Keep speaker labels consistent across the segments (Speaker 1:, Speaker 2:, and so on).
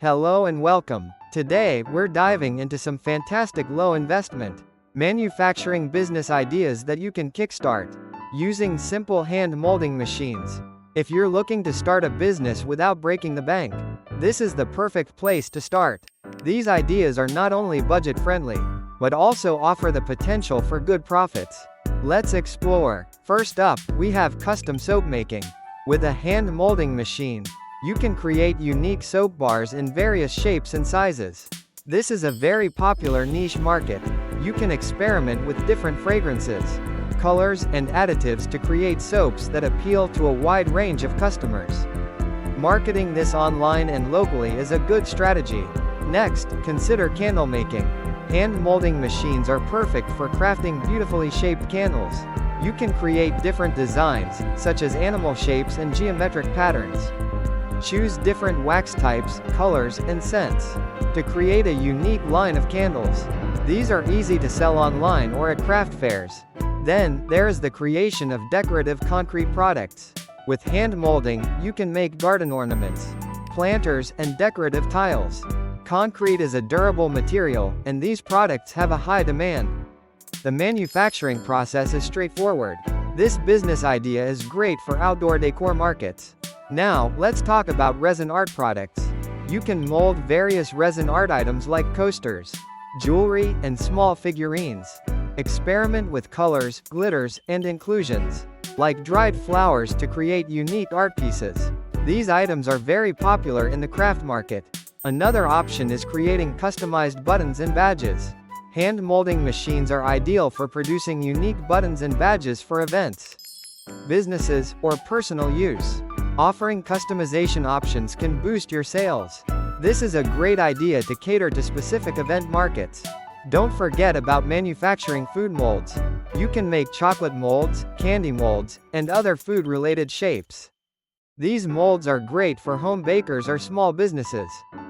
Speaker 1: Hello and welcome. Today, we're diving into some fantastic low investment manufacturing business ideas that you can kickstart using simple hand molding machines. If you're looking to start a business without breaking the bank, this is the perfect place to start. These ideas are not only budget friendly, but also offer the potential for good profits. Let's explore. First up, we have custom soap making. With a hand molding machine, you can create unique soap bars in various shapes and sizes. This is a very popular niche market. You can experiment with different fragrances, colors, and additives to create soaps that appeal to a wide range of customers. Marketing this online and locally is a good strategy. Next, consider candle making. Hand molding machines are perfect for crafting beautifully shaped candles. You can create different designs, such as animal shapes and geometric patterns. Choose different wax types, colors, and scents to create a unique line of candles. These are easy to sell online or at craft fairs. Then, there is the creation of decorative concrete products. With hand molding, you can make garden ornaments, planters, and decorative tiles. Concrete is a durable material, and these products have a high demand. The manufacturing process is straightforward. This business idea is great for outdoor decor markets. Now, let's talk about resin art products. You can mold various resin art items like coasters, jewelry, and small figurines. Experiment with colors, glitters, and inclusions, like dried flowers, to create unique art pieces. These items are very popular in the craft market. Another option is creating customized buttons and badges. Hand molding machines are ideal for producing unique buttons and badges for events, businesses, or personal use. Offering customization options can boost your sales. This is a great idea to cater to specific event markets. Don't forget about manufacturing food molds. You can make chocolate molds, candy molds, and other food-related shapes. These molds are great for home bakers or small businesses.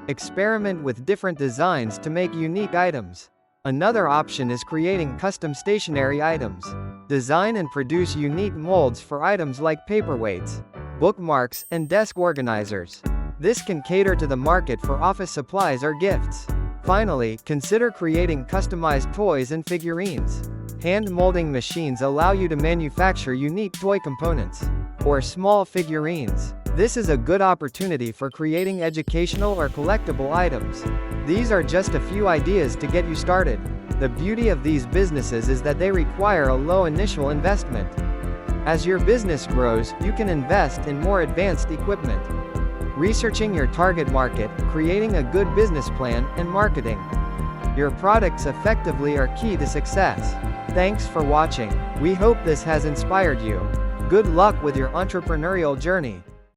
Speaker 1: Experiment with different designs to make unique items. Another option is creating custom stationery items. Design and produce unique molds for items like paperweights, bookmarks, and desk organizers. This can cater to the market for office supplies or gifts. Finally, consider creating customized toys and figurines. Hand molding machines allow you to manufacture unique toy components or small figurines. This is a good opportunity for creating educational or collectible items. These are just a few ideas to get you started. The beauty of these businesses is that they require a low initial investment. As your business grows, you can invest in more advanced equipment. Researching your target market, creating a good business plan, and marketing your products effectively are key to success. Thanks for watching. We hope this has inspired you. Good luck with your entrepreneurial journey.